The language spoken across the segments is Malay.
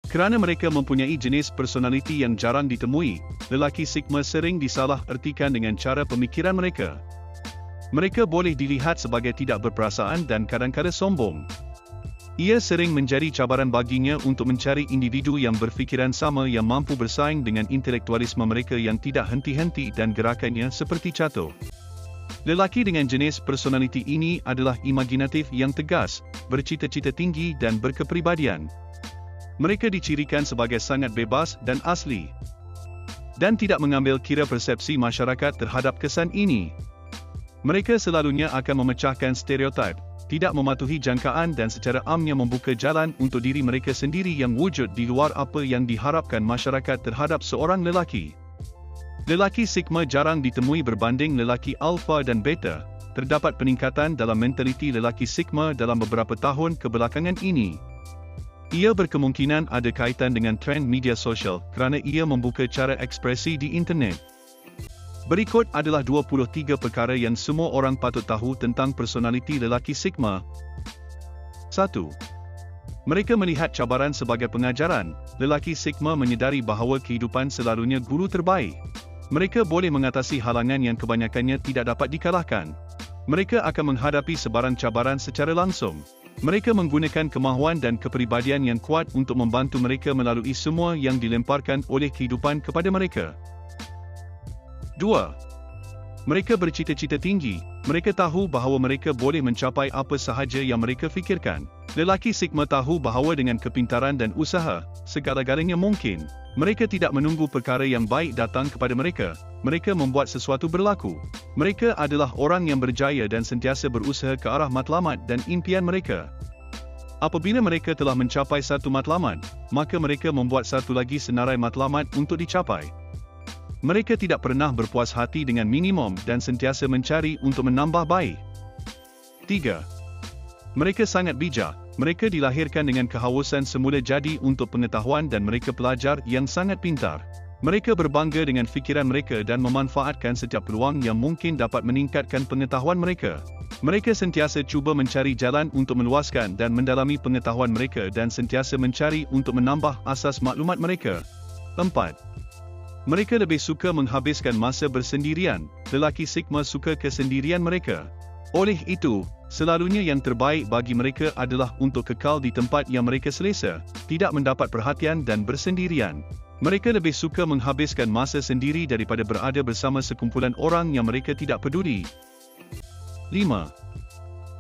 Kerana mereka mempunyai jenis personaliti yang jarang ditemui, lelaki Sigma sering disalah ertikan dengan cara pemikiran mereka. Mereka boleh dilihat sebagai tidak berperasaan dan kadang-kadang sombong. Ia sering menjadi cabaran baginya untuk mencari individu yang berfikiran sama yang mampu bersaing dengan intelektualisme mereka yang tidak henti-henti dan gerakannya seperti catur. Lelaki dengan jenis personaliti ini adalah imaginatif yang tegas, bercita-cita tinggi dan berkepribadian. Mereka dicirikan sebagai sangat bebas dan asli, dan tidak mengambil kira persepsi masyarakat terhadap kesan ini. Mereka selalunya akan memecahkan stereotip, tidak mematuhi jangkaan dan secara amnya membuka jalan untuk diri mereka sendiri yang wujud di luar apa yang diharapkan masyarakat terhadap seorang lelaki. Lelaki Sigma jarang ditemui berbanding lelaki Alpha dan Beta. Terdapat peningkatan dalam mentaliti lelaki Sigma dalam beberapa tahun kebelakangan ini. Ia berkemungkinan ada kaitan dengan trend media sosial kerana ia membuka cara ekspresi di internet. Berikut adalah 23 perkara yang semua orang patut tahu tentang personaliti lelaki Sigma. 1. Mereka melihat cabaran sebagai pengajaran. Lelaki Sigma menyedari bahawa kehidupan selalunya guru terbaik. Mereka boleh mengatasi halangan yang kebanyakannya tidak dapat dikalahkan. Mereka akan menghadapi sebarang cabaran secara langsung. Mereka menggunakan kemahuan dan kepribadian yang kuat untuk membantu mereka melalui semua yang dilemparkan oleh kehidupan kepada mereka. 2. Mereka bercita-cita tinggi. Mereka tahu bahawa mereka boleh mencapai apa sahaja yang mereka fikirkan. Lelaki Sigma tahu bahawa dengan kepintaran dan usaha, segala-galanya mungkin. Mereka tidak menunggu perkara yang baik datang kepada mereka. Mereka membuat sesuatu berlaku. Mereka adalah orang yang berjaya dan sentiasa berusaha ke arah matlamat dan impian mereka. Apabila mereka telah mencapai satu matlamat, maka mereka membuat satu lagi senarai matlamat untuk dicapai. Mereka tidak pernah berpuas hati dengan minimum dan sentiasa mencari untuk menambah baik. 3. Mereka sangat bijak. Mereka dilahirkan dengan kehausan semula jadi untuk pengetahuan dan mereka pelajar yang sangat pintar. Mereka berbangga dengan fikiran mereka dan memanfaatkan setiap peluang yang mungkin dapat meningkatkan pengetahuan mereka. Mereka sentiasa cuba mencari jalan untuk meluaskan dan mendalami pengetahuan mereka dan sentiasa mencari untuk menambah asas maklumat mereka. 4. Mereka lebih suka menghabiskan masa bersendirian. Lelaki Sigma suka kesendirian mereka. Oleh itu, selalunya yang terbaik bagi mereka adalah untuk kekal di tempat yang mereka selesa, tidak mendapat perhatian dan bersendirian. Mereka lebih suka menghabiskan masa sendiri daripada berada bersama sekumpulan orang yang mereka tidak peduli. 5.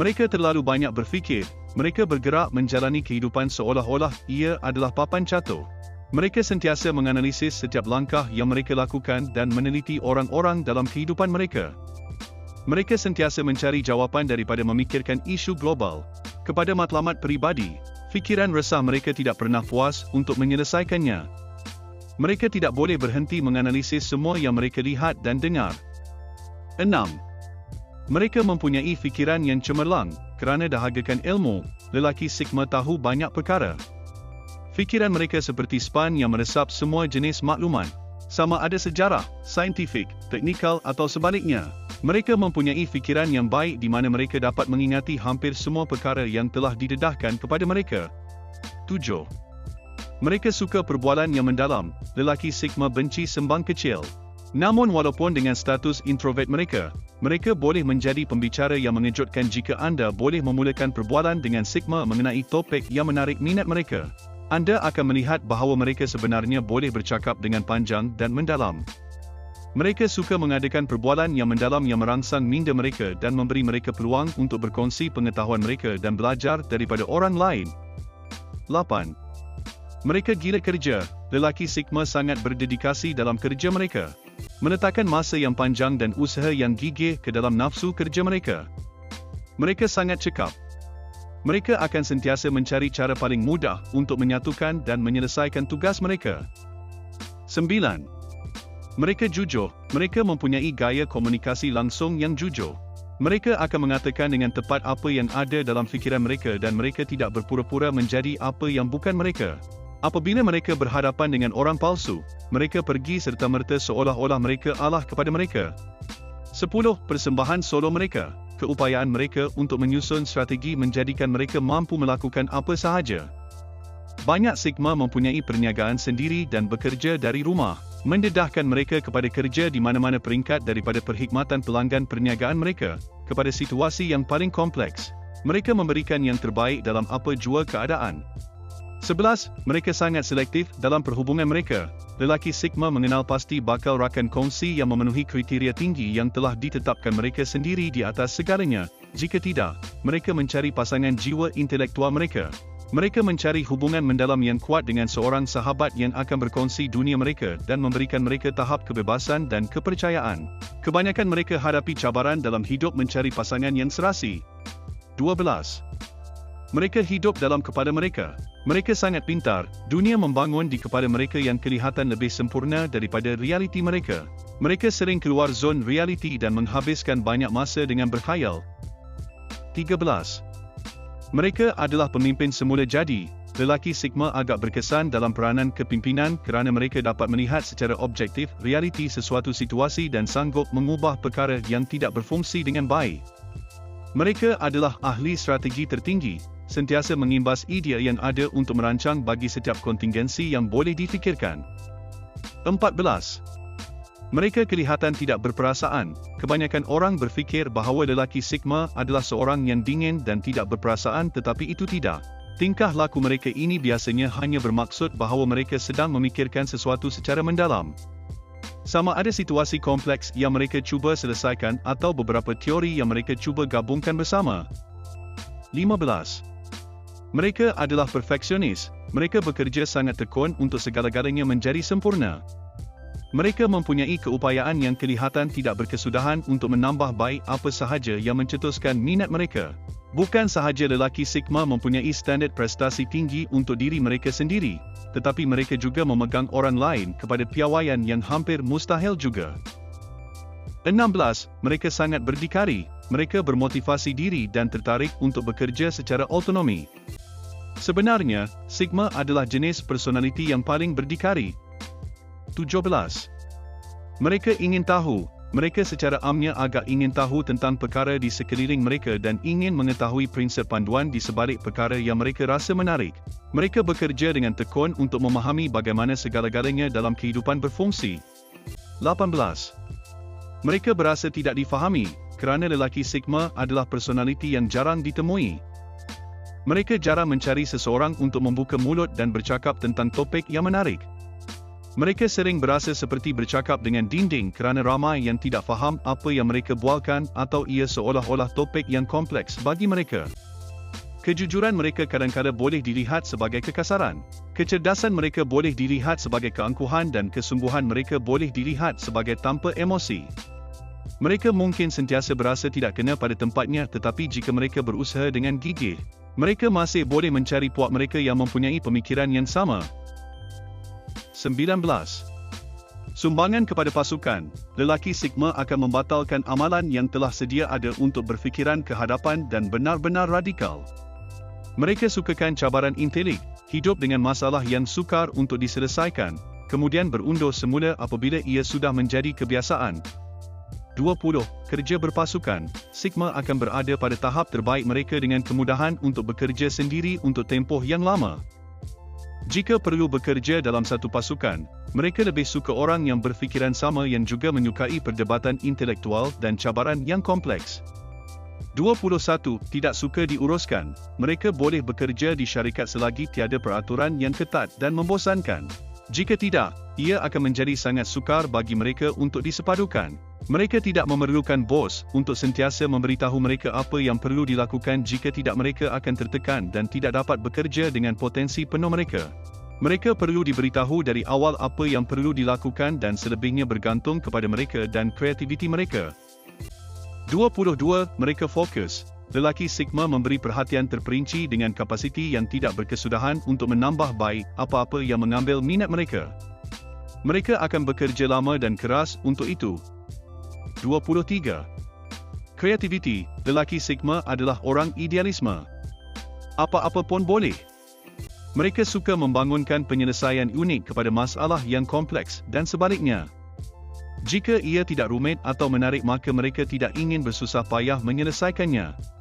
Mereka terlalu banyak berfikir. Mereka bergerak menjalani kehidupan seolah-olah ia adalah papan catur. Mereka sentiasa menganalisis setiap langkah yang mereka lakukan dan meneliti orang-orang dalam kehidupan mereka. Mereka sentiasa mencari jawapan daripada memikirkan isu global. Kepada matlamat peribadi, fikiran resah mereka tidak pernah puas untuk menyelesaikannya. Mereka tidak boleh berhenti menganalisis semua yang mereka lihat dan dengar. 6. Mereka mempunyai fikiran yang cemerlang. Kerana dahagakan ilmu, lelaki Sigma tahu banyak perkara. Fikiran mereka seperti span yang meresap semua jenis maklumat, sama ada sejarah, saintifik, teknikal atau sebaliknya. Mereka mempunyai fikiran yang baik di mana mereka dapat mengingati hampir semua perkara yang telah didedahkan kepada mereka. 7. Mereka suka perbualan yang mendalam. Lelaki Sigma benci sembang kecil. Namun walaupun dengan status introvert mereka, mereka boleh menjadi pembicara yang mengejutkan jika anda boleh memulakan perbualan dengan Sigma mengenai topik yang menarik minat mereka. Anda akan melihat bahawa mereka sebenarnya boleh bercakap dengan panjang dan mendalam. Mereka suka mengadakan perbualan yang mendalam yang merangsang minda mereka dan memberi mereka peluang untuk berkongsi pengetahuan mereka dan belajar daripada orang lain. 8. Mereka gila kerja. Lelaki Sigma sangat berdedikasi dalam kerja mereka. Meletakkan masa yang panjang dan usaha yang gigih ke dalam nafsu kerja mereka. Mereka sangat cekap. Mereka akan sentiasa mencari cara paling mudah untuk menyatukan dan menyelesaikan tugas mereka. 9. Mereka jujur. Mereka mempunyai gaya komunikasi langsung yang jujur. Mereka akan mengatakan dengan tepat apa yang ada dalam fikiran mereka dan mereka tidak berpura-pura menjadi apa yang bukan mereka. Apabila mereka berhadapan dengan orang palsu, mereka pergi serta-merta seolah-olah mereka Allah kepada mereka. 10. Persembahan solo mereka. Keupayaan mereka untuk menyusun strategi menjadikan mereka mampu melakukan apa sahaja. Banyak Sigma mempunyai perniagaan sendiri dan bekerja dari rumah, mendedahkan mereka kepada kerja di mana-mana peringkat daripada perkhidmatan pelanggan perniagaan mereka, kepada situasi yang paling kompleks. Mereka memberikan yang terbaik dalam apa jua keadaan. 11. Mereka sangat selektif dalam perhubungan mereka. Lelaki Sigma mengenal pasti bakal rakan kongsi yang memenuhi kriteria tinggi yang telah ditetapkan mereka sendiri di atas segalanya. Jika tidak, mereka mencari pasangan jiwa intelektual mereka. Mereka mencari hubungan mendalam yang kuat dengan seorang sahabat yang akan berkongsi dunia mereka dan memberikan mereka tahap kebebasan dan kepercayaan. Kebanyakan mereka hadapi cabaran dalam hidup mencari pasangan yang serasi. 12. Mereka hidup dalam kepala mereka. Mereka sangat pintar, dunia membangun di kepala mereka yang kelihatan lebih sempurna daripada realiti mereka. Mereka sering keluar zon realiti dan menghabiskan banyak masa dengan berkhayal. 13. Mereka adalah pemimpin semula jadi. Lelaki Sigma agak berkesan dalam peranan kepimpinan kerana mereka dapat melihat secara objektif realiti sesuatu situasi dan sanggup mengubah perkara yang tidak berfungsi dengan baik. Mereka adalah ahli strategi tertinggi, sentiasa mengimbas idea yang ada untuk merancang bagi setiap kontingensi yang boleh difikirkan. 14. Mereka kelihatan tidak berperasaan. Kebanyakan orang berfikir bahawa lelaki Sigma adalah seorang yang dingin dan tidak berperasaan, tetapi itu tidak. Tingkah laku mereka ini biasanya hanya bermaksud bahawa mereka sedang memikirkan sesuatu secara mendalam. Sama ada situasi kompleks yang mereka cuba selesaikan atau beberapa teori yang mereka cuba gabungkan bersama. 15. Mereka adalah perfeksionis. Mereka bekerja sangat tekun untuk segala-galanya menjadi sempurna. Mereka mempunyai keupayaan yang kelihatan tidak berkesudahan untuk menambah baik apa sahaja yang mencetuskan minat mereka. Bukan sahaja lelaki Sigma mempunyai standard prestasi tinggi untuk diri mereka sendiri, tetapi mereka juga memegang orang lain kepada piawaian yang hampir mustahil juga. 16. Mereka sangat berdikari. Mereka bermotivasi diri dan tertarik untuk bekerja secara autonomi. Sebenarnya, Sigma adalah jenis personaliti yang paling berdikari. 17. Mereka ingin tahu. Mereka secara amnya agak ingin tahu tentang perkara di sekeliling mereka dan ingin mengetahui prinsip panduan di sebalik perkara yang mereka rasa menarik. Mereka bekerja dengan tekun untuk memahami bagaimana segala-galanya dalam kehidupan berfungsi. 18. Mereka berasa tidak difahami, kerana lelaki Sigma adalah personaliti yang jarang ditemui. Mereka jarang mencari seseorang untuk membuka mulut dan bercakap tentang topik yang menarik. Mereka sering berasa seperti bercakap dengan dinding kerana ramai yang tidak faham apa yang mereka bualkan atau ia seolah-olah topik yang kompleks bagi mereka. Kejujuran mereka kadang-kadang boleh dilihat sebagai kekasaran. Kecerdasan mereka boleh dilihat sebagai keangkuhan dan kesungguhan mereka boleh dilihat sebagai tanpa emosi. Mereka mungkin sentiasa berasa tidak kena pada tempatnya, tetapi jika mereka berusaha dengan gigih, mereka masih boleh mencari puak mereka yang mempunyai pemikiran yang sama. 19. Sumbangan kepada pasukan. Lelaki Sigma akan membatalkan amalan yang telah sedia ada untuk berfikiran ke hadapan dan benar-benar radikal. Mereka sukakan cabaran intelek, hidup dengan masalah yang sukar untuk diselesaikan, kemudian berundur semula apabila ia sudah menjadi kebiasaan. 20. Kerja berpasukan. Sigma akan berada pada tahap terbaik mereka dengan kemudahan untuk bekerja sendiri untuk tempoh yang lama. Jika perlu bekerja dalam satu pasukan, mereka lebih suka orang yang berfikiran sama yang juga menyukai perdebatan intelektual dan cabaran yang kompleks. 21. Tidak suka diuruskan. Mereka boleh bekerja di syarikat selagi tiada peraturan yang ketat dan membosankan. Jika tidak, ia akan menjadi sangat sukar bagi mereka untuk disepadukan. Mereka tidak memerlukan bos untuk sentiasa memberitahu mereka apa yang perlu dilakukan jika tidak mereka akan tertekan dan tidak dapat bekerja dengan potensi penuh mereka. Mereka perlu diberitahu dari awal apa yang perlu dilakukan dan selebihnya bergantung kepada mereka dan kreativiti mereka. 22. Mereka fokus. Lelaki Sigma memberi perhatian terperinci dengan kapasiti yang tidak berkesudahan untuk menambah baik apa-apa yang mengambil minat mereka. Mereka akan bekerja lama dan keras untuk itu. 23. Kreativiti. Lelaki Sigma adalah orang idealisme. Apa-apa pun boleh. Mereka suka membangunkan penyelesaian unik kepada masalah yang kompleks dan sebaliknya. Jika ia tidak rumit atau menarik, maka mereka tidak ingin bersusah payah menyelesaikannya.